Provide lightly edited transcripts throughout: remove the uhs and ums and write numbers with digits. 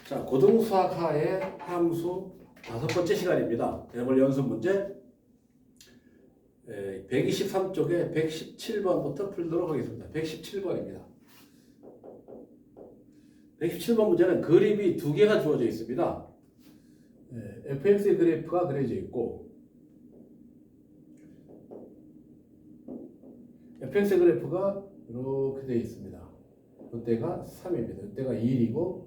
자, 고등수학하의 함수 5번째 시간입니다. 대물 연습 문제 123쪽에 117번부터 풀도록 하겠습니다. 117번입니다. 117번 문제는 그림이 두 개가 주어져 있습니다. fx의 그래프가 그려져 있고 fx의 그래프가 이렇게 되어 있습니다. 이때가 3입니다. 이때가 1이고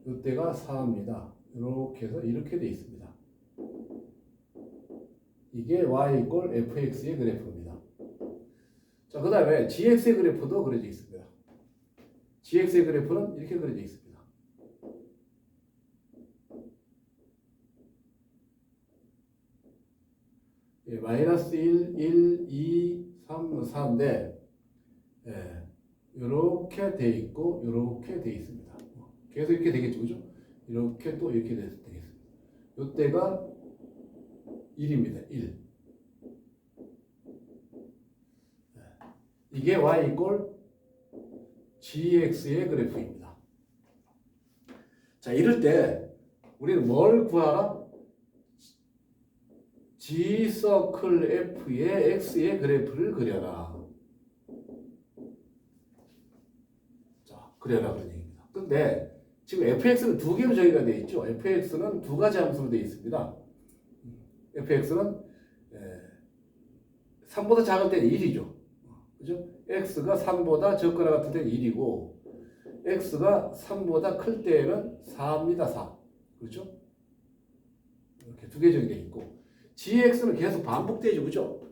이때가 4입니다. 이렇게 해서 이렇게 되어 있습니다. 이게 y = fx의 그래프입니다. 자, 그 다음에 gx의 그래프도 그려져 있습니다. gx의 그래프는 이렇게 그려져 있습니다. 마이너스 1, 1, 2, 3, 4인데 이렇게 돼 있고 이렇게 돼 있습니다. 계속 이렇게 되겠죠, 그죠? 이렇게 또 이렇게 되겠습니다. 이때가 1입니다. 1. 이게 y = gx의 그래프입니다. 자, 이럴 때 우리는 뭘 구하라? g 서클 f의 x의 그래프를 그려라. 자, 그려라 그런 얘기입니다. 근데 지금 fx는 두 개로 정의가 되어 있죠. fx는 두 가지 함수로 되어 있습니다. fx는 3보다 작을 때는 1이죠. 그죠? x가 3보다 적거나 같을 때는 1이고 x가 3보다 클 때는 4입니다. 4. 그렇죠? 이렇게 두 개 정의되어 있고 gx는 계속 반복되죠. 그죠?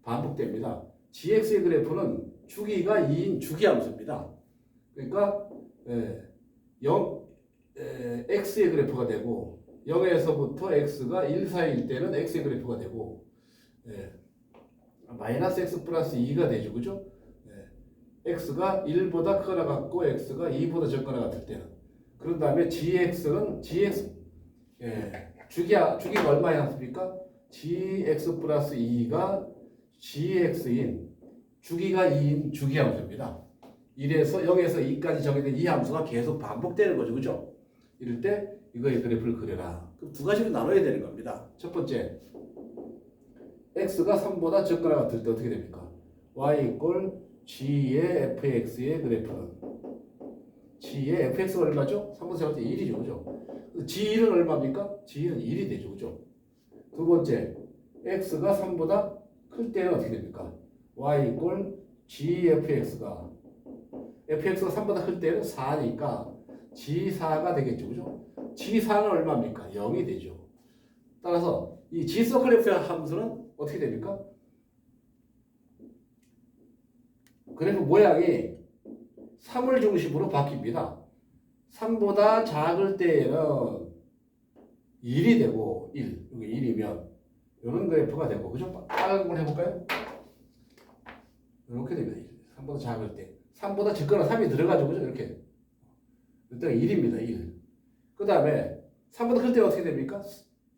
반복됩니다. gx의 그래프는 주기가 2인 주기함수입니다. 그러니까 x의 그래프가 되고 0에서부터 x가 1 사이일 때는 x의 그래프가 되고 마이너스 x 플러스 2가 되죠. 그죠? x가 1보다 크거나 같고 x가 2보다 적거나 같을 때는 그런 다음에 gx는 주기가 얼마에 났습니까? gx 플러스 2가 gx인 주기가 2인 주기함수입니다. 0에서 2까지 정의된 이 함수가 계속 반복되는 거죠. 그죠? 이럴 때 이거의 그래프를 그려라. 그럼 두 가지로 나눠야 되는 겁니다. 첫 번째, x가 3보다 적거나 같을 때 어떻게 됩니까? y = g의 fx의 그래프는 g의 fx가 얼마죠? 3보다 작을 때 1이죠. 그죠? g1은 얼마입니까? g1은 1이 되죠. 그죠? 두 번째, x가 3보다 클 때는 어떻게 됩니까? y = gfx가 fx가 3보다 클 때는 4니까 g4가 되겠죠. 그죠? g4는 얼마입니까? 0이 되죠. 따라서 이 g서클 f의 함수는 어떻게 됩니까? 그래프 모양이 3을 중심으로 바뀝니다. 3보다 작을 때에는 1이 되고 1, 여기 1이면 이런 그래프가 되고, 그죠? 빨간 걸 해볼까요? 이렇게 됩니다. 3보다 작을 때. 3보다 적거나 3이 들어가죠. 그죠? 이렇게. 이때가 1입니다. 1. 그 다음에 3보다 클 때는 어떻게 됩니까?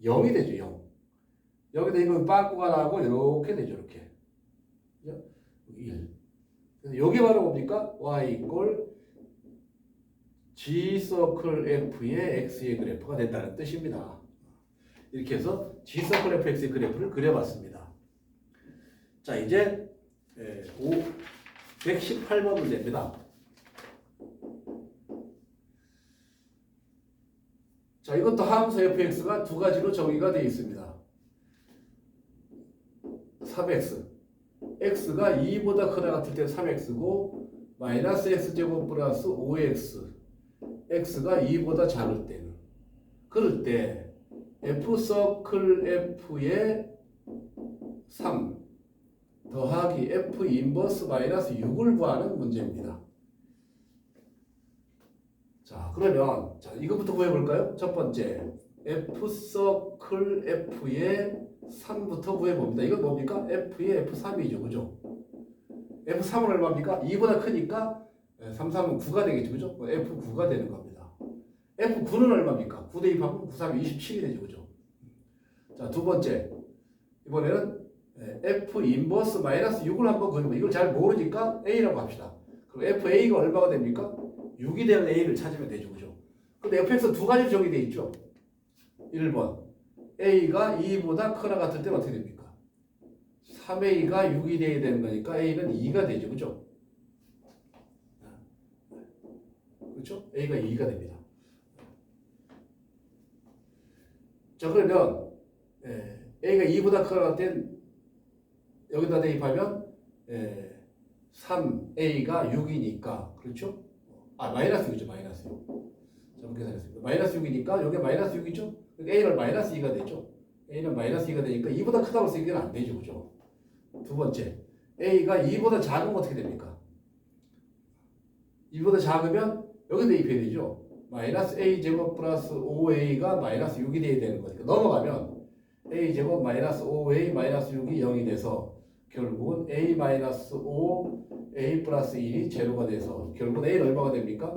0이 되죠. 0. 여기다 이건 빠꾸가 나고 이렇게 되죠. 이렇게. 그죠? 1. 그래서 이게 바로 뭡니까? y = g 서클 f의 x의 그래프가 된다는 뜻입니다. 이렇게 해서 g 서클 f x의 그래프를 그려봤습니다. 자, 이제 118번 문제입니다. 자, 이것도 함수 fx가 두 가지로 정의가 되어 있습니다. 3x. x가 2보다 크다 같을 때 3x고 마이너스 x제곱 플러스 5x. x가 2보다 작을 때는 그럴 때 f 서클 f의 3 더하기 f 인버스 마이너스 6을 구하는 문제입니다. 자, 그러면 이것부터 구해볼까요? 첫 번째, f 서클 f의 3부터 구해봅니다. 이건 뭡니까? f의 f3이죠. 그죠? f3은 얼마입니까? 2보다 크니까 3, 3은 9가 되겠죠. 그죠? f9가 되는 겁니다. f9는 얼마입니까? 9 대입하면 9, 3이 27이 되죠. 그죠? 자, 두 번째, 이번에는 f 인버스 마이너스 6을 한번 그려보면 이걸 잘 모르니까 a라고 합시다. 그럼 fa가 얼마가 됩니까? 6이 되는 a를 찾으면 되죠. 그죠? 근데 fx 두 가지로 정의되어 있죠. 1번 a가 2보다 크거나 같을 때는 어떻게 됩니까? 3a가 6이 돼야 되는 거니까 a는 2가 되죠. 그죠? 그렇죠? a가 2가 됩니다. 자, 그러면 a가 2보다 크거나 같을 땐 여기다 대입하면 3a가 6이니까 그렇죠? 마이너스 6이죠. 마이너스 6. 잘못 계산했습니다. 마이너스 6이니까 여기 마이너스 6이죠? a는 마이너스 2가 되죠. a는 마이너스 2가 되니까 2보다 크다고 쓰기는 안 되죠. 그죠? 두 번째, a가 2보다 작으면 어떻게 됩니까? 2보다 작으면 여기 대입해야 되죠. 마이너스 a제곱 플러스 5a가 마이너스 6이 돼야 되는 거니까 넘어가면 a제곱 마이너스 5a 마이너스 6이 0이 돼서 결국은 a 마이너스 5 a 플러스 1이 제로가 돼서 결국은 a는 얼마가 됩니까?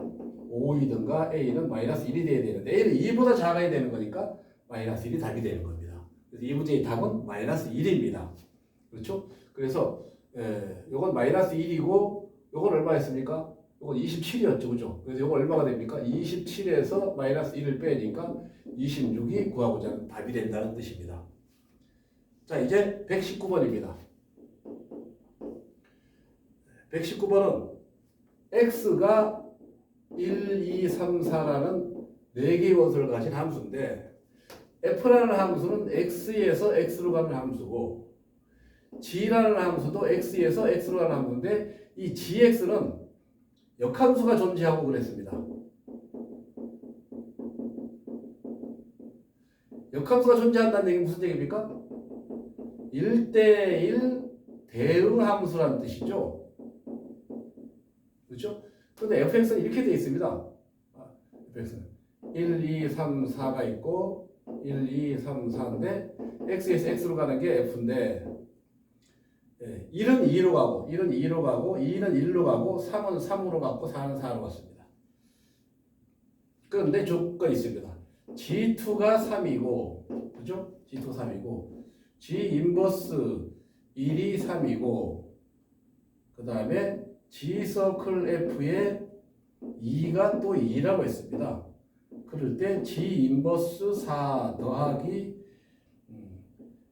5이든가 a는 마이너스 1이 돼야 되는데 a는 2보다 작아야 되는 거니까 마이너스 1이 답이 되는 겁니다. 그래서 이 문제의 답은 마이너스 1입니다. 그렇죠? 그래서 요건 마이너스 1이고 요건 얼마였습니까? 요건 27이었죠. 그죠? 그래서 요건 얼마가 됩니까? 27에서 마이너스 1을 빼니까 26이 구하고자 하는 답이 된다는 뜻입니다. 자, 이제 119번입니다. 119번은 x가 1, 2, 3, 4라는 4개의 원소를 가진 함수인데 f라는 함수는 x에서 x로 가는 함수고 g라는 함수도 x에서 x로 가는 함수인데 이 gx는 역함수가 존재하고 그랬습니다. 역함수가 존재한다는 얘기는 무슨 얘기입니까? 1대1 대응함수라는 뜻이죠. 그렇죠? 근데 fx는 이렇게 되어 있습니다. fx는 1, 2, 3, 4가 있고 1, 2, 3, 4인데 x에서 x로 가는 게 f인데 1은 2로 가고 1은 2로 가고 2는 1로 가고 3은 3으로 갔고 4는 4로 갔습니다. 그런데 조건이 있습니다. G2가 3이고 그죠? G2가 3이고 G 인버스 1이 3이고 그 다음에 G 서클 F에 2가 또 2라고 했습니다. 그럴 때 G 인버스 4 더하기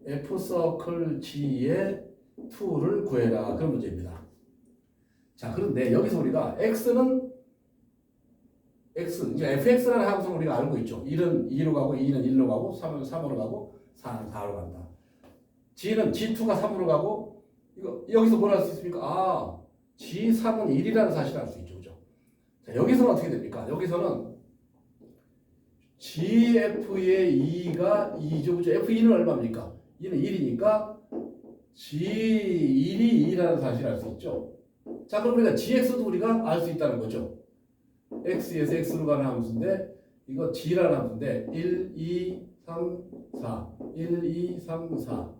F 서클 G의 2를 구해라. 그런 문제입니다. 자, 그런데 여기서 우리가 X는 이제 fx라는 함수는 우리가 알고 있죠. 1은 2로 가고 2는 1로 가고 3은 3으로 가고 4는 4로 간다. G는 G2가 3으로 가고 이거 여기서 뭘 할 수 있습니까? G3은 1이라는 사실을 알 수 있죠. 그죠? 자, 여기서는 어떻게 됩니까? 여기서는 GF의 2가 2죠. 그죠? F2는 얼마입니까? 2는 1이니까 G1이 2라는 사실을 알 수 있죠. 자, 그럼 우리가 GX도 우리가 알 수 있다는 거죠. x에서 x로 가는 함수인데 이거 g라는 함수인데 1, 2, 3, 4 1, 2, 3, 4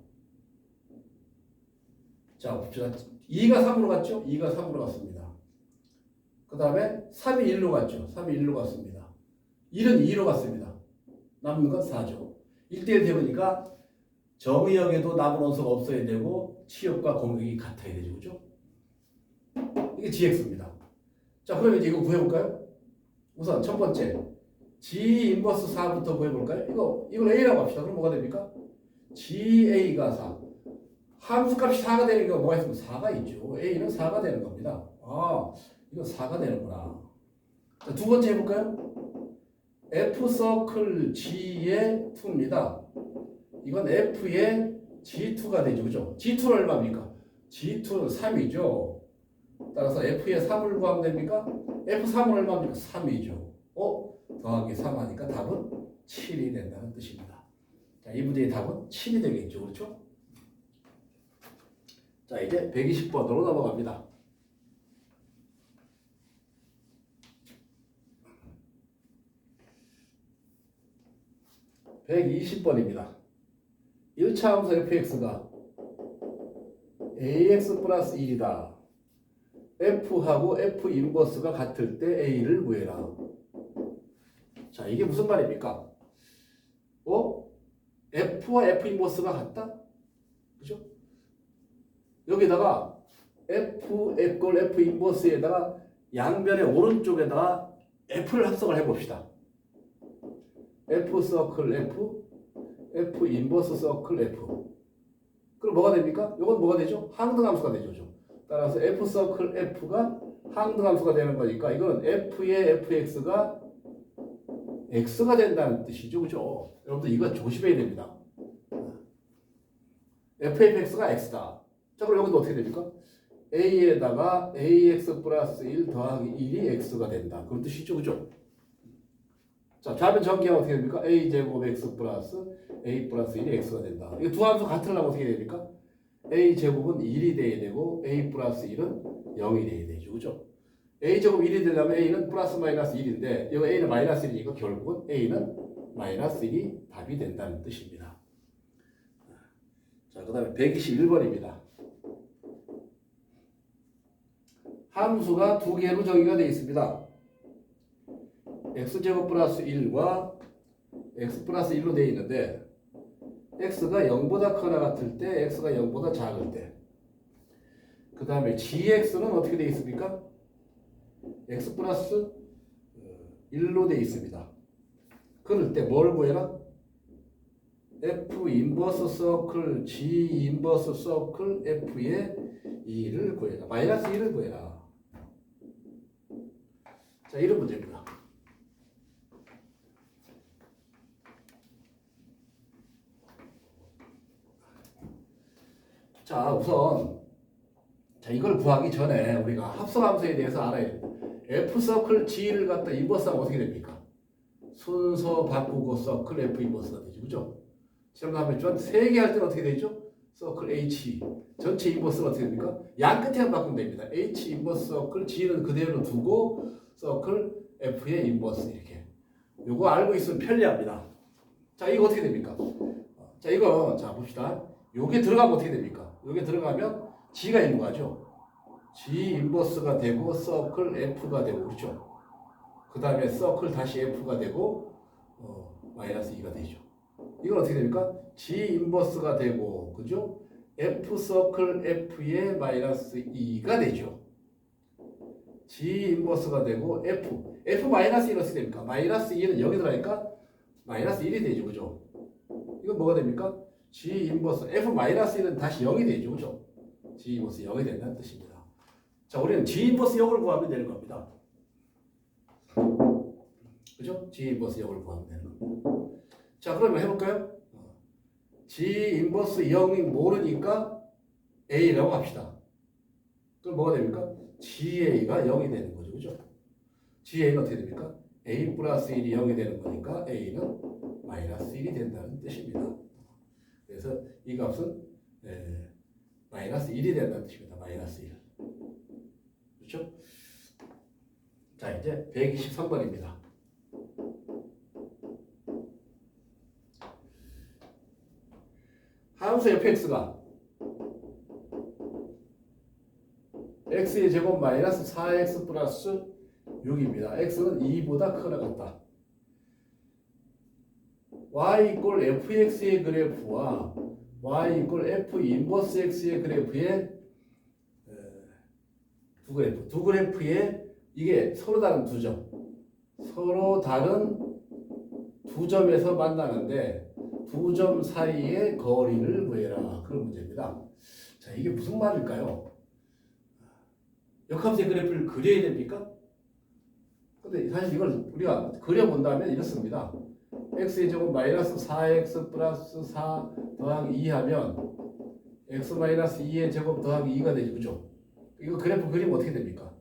자, 봅시다. 2가 3으로 갔죠? 2가 3으로 갔습니다. 그 다음에 3이 1로 갔죠? 3이 1로 갔습니다. 1은 2로 갔습니다. 남는 건 4죠. 1대1 되니까 정의역에도 남은 원소가 없어야 되고 치역과 공역이 같아야 되죠. 그죠? 이게 gx입니다. 자, 그러면 이제 이거 구해볼까요? 우선 첫 번째 G 인버스 4부터 구해볼까요? 이걸 A라고 합시다. 그럼 뭐가 됩니까? GA가 4 함수값이 4가 되는 경우가 뭐가 있으면 4가 있죠. A는 4가 되는 겁니다. 이건 4가 되는구나. 자, 두 번째 해볼까요? F 서클 G의 2입니다. 이건 F의 G2가 되죠. 그죠? G2는 얼마입니까? G2는 3이죠. 따라서 F의 3을 구하면 됩니까? F3은 얼마입니까? 3이죠. 더하기 3 하니까 답은 7이 된다는 뜻입니다. 자, 이 문제의 답은 7이 되겠죠. 그렇죠? 자, 이제 120번으로 넘어갑니다. (120번입니다) 1차 함수 fx가 ax 플러스 1이다. f하고 f 인버스가 같을 때 a를 구해라. 자, 이게 무슨 말입니까? f와 f 인버스가 같다? 그죠? 여기다가 f 인버스에다가 양변의 오른쪽에다가 f를 합성을 해봅시다. F 서클 F, F 인버스 서클 F. 그럼 뭐가 됩니까? 이건 뭐가 되죠? 항등함수가 되죠. 따라서 F 서클 F가 항등함수가 되는 거니까 이건 F의 fx가 x가 된다는 뜻이죠. 그죠? 여러분들 이거 조심해야 됩니다. fx가 x다. 자, 그럼 여기도 어떻게 됩니까? a에다가 ax 플러스 1 더하기 1이 x가 된다. 그런 뜻이죠. 그죠? 자, 좌변 전개하면 어떻게 됩니까? a제곱 x 플러스 a 플러스 1이 x가 된다. 이거 두 함수 같으려면 어떻게 됩니까? a제곱은 1이 돼야 되고 a 플러스 1은 0이 돼야 되죠. 그죠? a제곱 1이 되려면 a는 플러스 마이너스 1인데 여기 a는 마이너스 1이니까 결국은 a는 마이너스 1이 답이 된다는 뜻입니다. 자, 그 다음에 121번입니다. 함수가 두 개로 정의가 되어 있습니다. x제곱 플러스 1과 x 플러스 1로 되어 있는데 x가 0보다 크거나 같을 때 x가 0보다 작을 때 그 다음에 gx는 어떻게 되어 있습니까? x 플러스 1로 되어 있습니다. 그럴 때 뭘 구해라? f 인버스 서클 g 인버스 서클 f의 2를 구해라. 마이너스 1을 구해라. 자, 이런 문제입니다. 자, 우선 이걸 구하기 전에 우리가 합성함수에 대해서 알아야 됩니다. F 서클 G를 갖다 인버스하면 어떻게 됩니까? 순서 바꾸고 서클 F 인버스가 되죠. 그죠? 지난번에 전 3개 할 때는 어떻게 되죠? 서클 H 전체 인버스가 어떻게 됩니까? 양 끝에만 바꾸면 됩니다. H 인버스 서클 G는 그대로 두고 서클 F의 인버스 이렇게. 요거 알고 있으면 편리합니다. 자, 이거 어떻게 됩니까? 자, 이거 자 봅시다. 요게 들어가면 어떻게 됩니까? 요게 들어가면 G가 있는 거죠. G 인버스가 되고 서클 F가 되고 그렇죠. 그 다음에 서클 다시 F가 되고 마이너스 2가 되죠. 이건 어떻게 됩니까? G 인버스가 되고 그죠? F 서클 F의 마이너스 2가 되죠. G 인버스가 되고 F 마이너스 1은 어떻게 됩니까? 마이너스 2는 여기 들어가니까 마이너스 1이 되죠. 그죠? 이건 뭐가 됩니까? G 인버스 F 마이너스 1은 다시 0이 되죠. 그죠? G 인버스 0이 된다는 뜻입니다. 자, 우리는 G 인버스 0을 구하면 되는 겁니다. 그죠? G 인버스 0을 구하면 되는 겁니다. 자, 그러면 해볼까요? G 인버스 0이 모르니까 A라고 합시다. 그럼 뭐가 됩니까? GA가 0이 되는 거죠. 그죠? GA는 어떻게 됩니까? A 플러스 1이 0이 되는 거니까 A는 마이너스 1이 된다는 뜻입니다. 그래서 이 값은 마이너스 1이 된다는 뜻입니다. 마이너스 1. 그렇죠? 자, 이제 123번입니다. 함수 fx가 x의 제곱 마이너스 4x 플러스 6입니다. x는 2보다 크거나 같다. y 이꼴 fx의 그래프와 y 이꼴 f 인버스 x의 그래프의 두 그래프의 이게 서로 다른 두 점. 서로 다른 두 점에서 만나는데 두 점 사이의 거리를 구해라. 그런 문제입니다. 자, 이게 무슨 말일까요? 역함수의 그래프를 그려야 됩니까? 근데 사실 이걸 우리가 그려본다면 이렇습니다. x의 제곱 마이너스 4x 플러스 4 더하기 2 하면 x 마이너스 2의 제곱 더하기 2가 되죠. 그죠? 이거 그래프 그리면 어떻게 됩니까?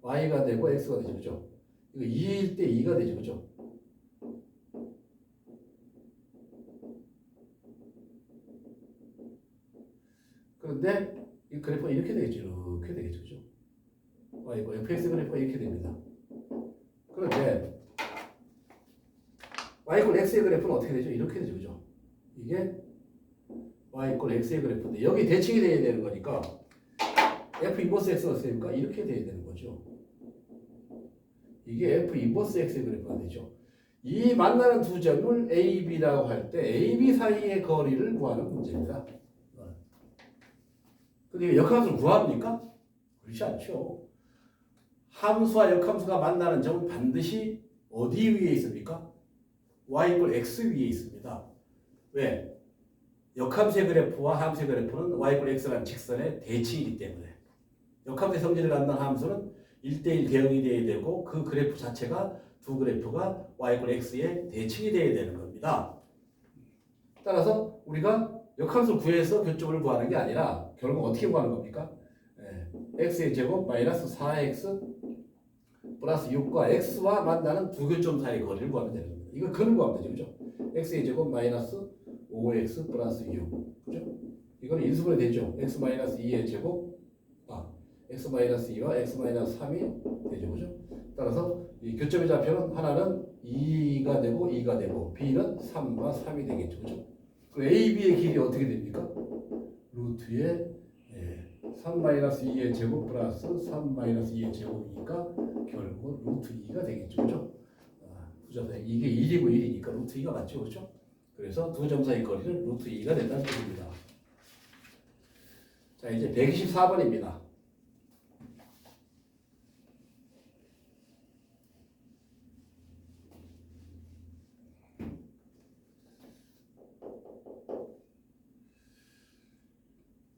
y가 되고 x가 되죠. 그죠? 이거 2일 때 2가 되죠. 그죠? 그런데 이 그래프가 이렇게 되겠죠. 이렇게 되겠죠. 그죠? y고 fx 그래프가 이렇게 됩니다. 그런데 y고 x의 그래프는 어떻게 되죠? 이렇게 되죠. 그죠? 이게 y 이꼴 x의 그래프인데 여기 대칭이 돼야 되는 거니까 f 인버스 x가 어떻게 됩니까? 이렇게 돼야 되는 거죠. 이게 f 인버스 x의 그래프가 되죠. 이 만나는 두 점을 a, b라고 할 때 a, b 사이의 거리를 구하는 문제입니다. 근데 역함수를 구합니까? 그렇지 않죠. 함수와 역함수가 만나는 점은 반드시 어디 위에 있습니까? y = x 위에 있습니다. 왜? 역함수의 그래프와 함수의 그래프는 y = x라는 직선의 대칭이기 때문에 역함수의 성질을 갖는 함수는 1대1 대응이 되어야 되고 그 그래프 자체가 두 그래프가 y = x의 대칭이 되어야 되는 겁니다. 따라서 우리가 역함수를 구해서 교점을 구하는 게 아니라 결국 어떻게 구하는 겁니까? x의 제곱 마이너스 4x 플러스 6과 x와 만나는 두 교점 사이의 거리를 구하면 되는 겁니다. 이거 근을 구하면 되죠. 그죠? x의 제곱 마이너스 5x 플러스 6. 그죠? 이거는 인수분해 되죠. x 마이너스 2의 제곱, x 마이너스 2와 x 마이너스 3이 되죠. 그죠? 따라서 이 교점의 좌표는 하나는 2가 되고 2가 되고 b는 3과 3이 되겠죠. 그죠? 그럼 a, b의 길이 어떻게 됩니까? 루트에 3-2의 제곱 플러스 3-2의 제곱이니까 결국 루트 2가 되겠죠. 그죠? 부정사 이게 1이고 1이니까 루트 2가 맞죠. 그죠? 그래서 두 점 사이 거리는 루트 2가 된다는 뜻입니다. 자, 이제 124번입니다.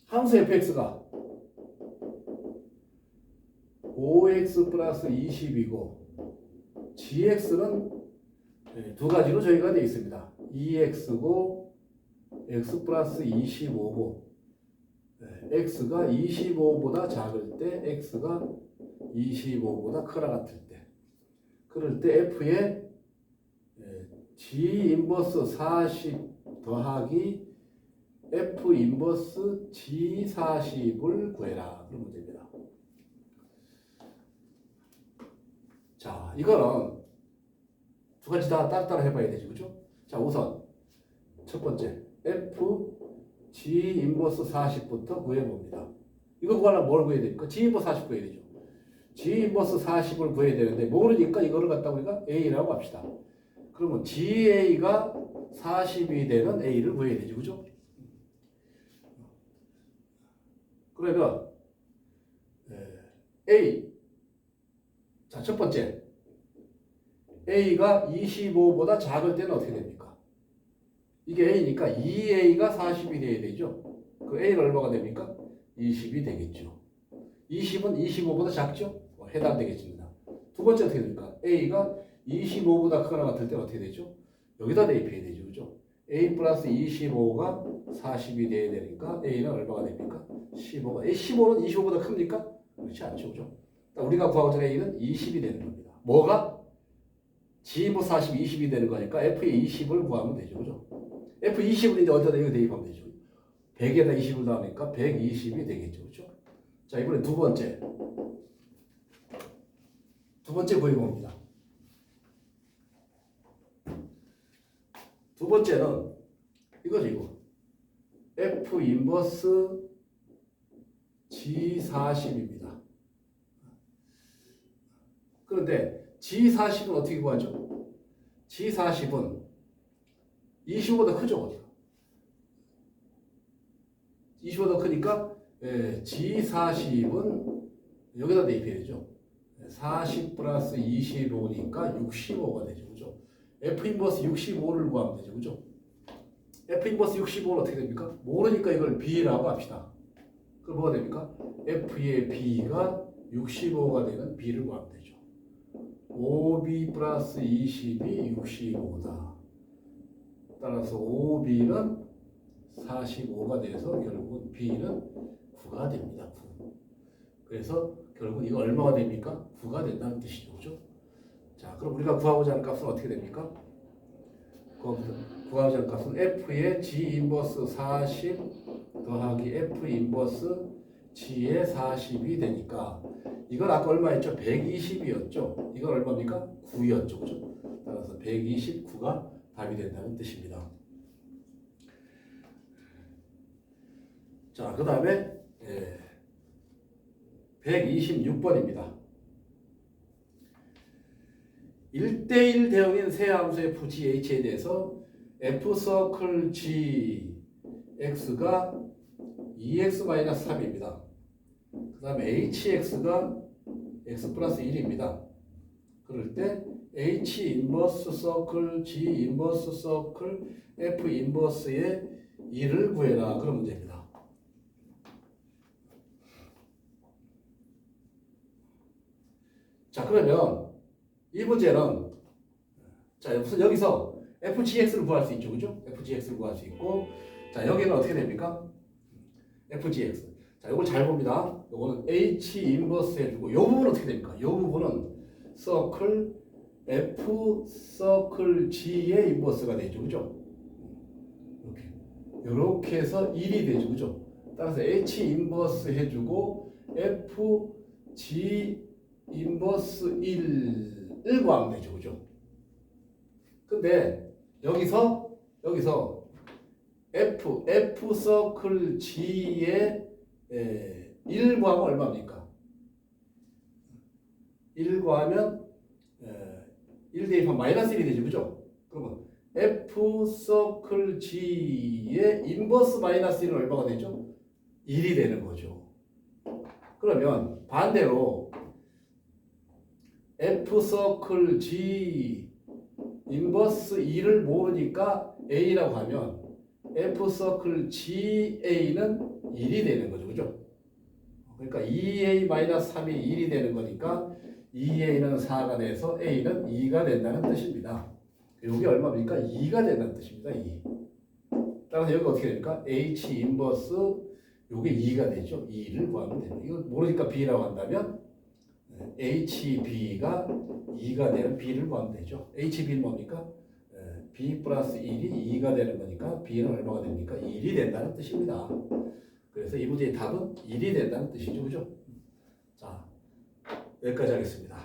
함수 fx가 5x 플러스 20이고 gx는 두 가지로 저희가 되어 있습니다. 2x고 x 플러스 25고 x가 25보다 작을 때 x가 25보다 크다 같을 때 그럴 때 f의 g 인버스 40 더하기 f 인버스 g 40을 구해라. 그런 문제입니다. 자, 이거는 두 가지 다 따로따로 해봐야 되죠. 그죠? 자, 우선 첫 번째 f g 인버스 40부터 구해봅니다. 이거 구하려면 뭘 구해야 됩니까? g 인버스 40 구해야 되죠. g 인버스 40을 구해야 되는데 모르니까 이거를 갖다 우리가 a라고 합시다. 그러면 ga가 40이 되는 a를 구해야 되죠. 그죠? 그러면 a 자, 첫 번째 a가 25보다 작을 때는 어떻게 됩니까? 이게 a니까 2a가 40이 돼야 되죠. 그 a는 얼마가 됩니까? 20이 되겠죠. 20은 25보다 작죠? 해당되겠습니다. 두 번째 어떻게 됩니까? a가 25보다 크거나 같을 때는 어떻게 되죠? 여기다 대입해야 되죠. 그죠? a 플러스 25가 40이 돼야 되니까 a는 얼마가 됩니까? 15가. 15는 25보다 큽니까? 그렇지 않죠. 그죠? 우리가 구하고자 하는 a는 20이 되는 겁니다. 뭐가? g뭐 40, 20이 되는 거니까 f의 20을 구하면 되죠. 그죠? f20을 이제 어디다 이거 대입하면 되죠. 100에다 20을 더하니까 120이 되겠죠. 그죠? 자, 이번에 두 번째 구해봅니다. 두 번째는 이거죠. 이거 f 인버스 g40입니다. 그런데 g40은 어떻게 구하죠? g40은 25보다 크죠. 25보다 크니까 g40은 여기다 대입해야 되죠. 40 플러스 25니까 65가 되죠. 그죠? f 인버스 65를 구하면 되죠. 그죠? f 인버스 65는 어떻게 됩니까? 모르니까 이걸 b라고 합시다. 그럼 뭐가 됩니까? f의 b가 65가 되는 b를 구하면 되죠. 5b 플러스 20이 65다. 따라서 5b는 45가 돼서 결국은 b는 9가 됩니다. 9. 그래서 결국 이거 얼마가 됩니까? 9가 된다는 뜻이죠. 그죠? 자, 그럼 우리가 구하고자 하는 값은 어떻게 됩니까? 구하고자 하는 값은 f의 g 인버스 40 더하기 f 인버스 g의 40이 되니까 이건 아까 얼마였죠? 120이었죠? 이건 얼마입니까? 9였죠. 그죠? 따라서 129가 답이 된다는 뜻입니다. 자, 그 다음에 126번입니다. 1대1 대응인 세 함수 f, g, h에 대해서 f 서클 g, x가 2x-3입니다. 그 다음에 hx가 x 플러스 1입니다. 그럴 때 h 인버스 서클 g 인버스 서클 f 인버스의 2를 구해라. 그런 문제입니다. 자, 그러면 이 문제는 자, 우선 여기서 fgx를 구할 수 있죠. 그죠? fgx를 구할 수 있고 자, 여기는 어떻게 됩니까? fgx. 자, 이걸 잘 봅니다. 요거는 h 인버스 해주고 요 부분은 어떻게 됩니까? 요 부분은 서클 f 서클 g의 인버스가 되죠. 그죠? 이렇게 해서 1이 되죠. 그죠? 따라서 h 인버스 해주고 f g 인버스 1을 구하면 되죠. 그죠? 근데 여기서 f 서클 g의 1 구하면 얼마입니까? 1 구하면 1 대입하면 마이너스 1이 되죠. 그죠? 그러면 f 서클 g의 인버스 마이너스 1은 얼마가 되죠? 1이 되는 거죠. 그러면 반대로 f 서클 g 인버스 2를 모으니까 a라고 하면 f 서클 ga는 1이 되는 거죠. 그죠? 그러니까 2a-3이 1이 되는 거니까 2a는 4가 돼서 a는 2가 된다는 뜻입니다. 여기 얼마입니까? 2가 된다는 뜻입니다. 2. 따라서 여기 어떻게 됩니까? h 인버스 요게 2가 되죠. 2를 구하면 됩니다. 이거 모르니까 b라고 한다면 HB가 2가 되는 B를 구하면 되죠. HB는 뭡니까? B 플러스 1이 2가 되는 거니까 B는 얼마가 됩니까? 1이 된다는 뜻입니다. 그래서 이 문제의 답은 1이 된다는 뜻이죠. 그죠? 자, 여기까지 하겠습니다.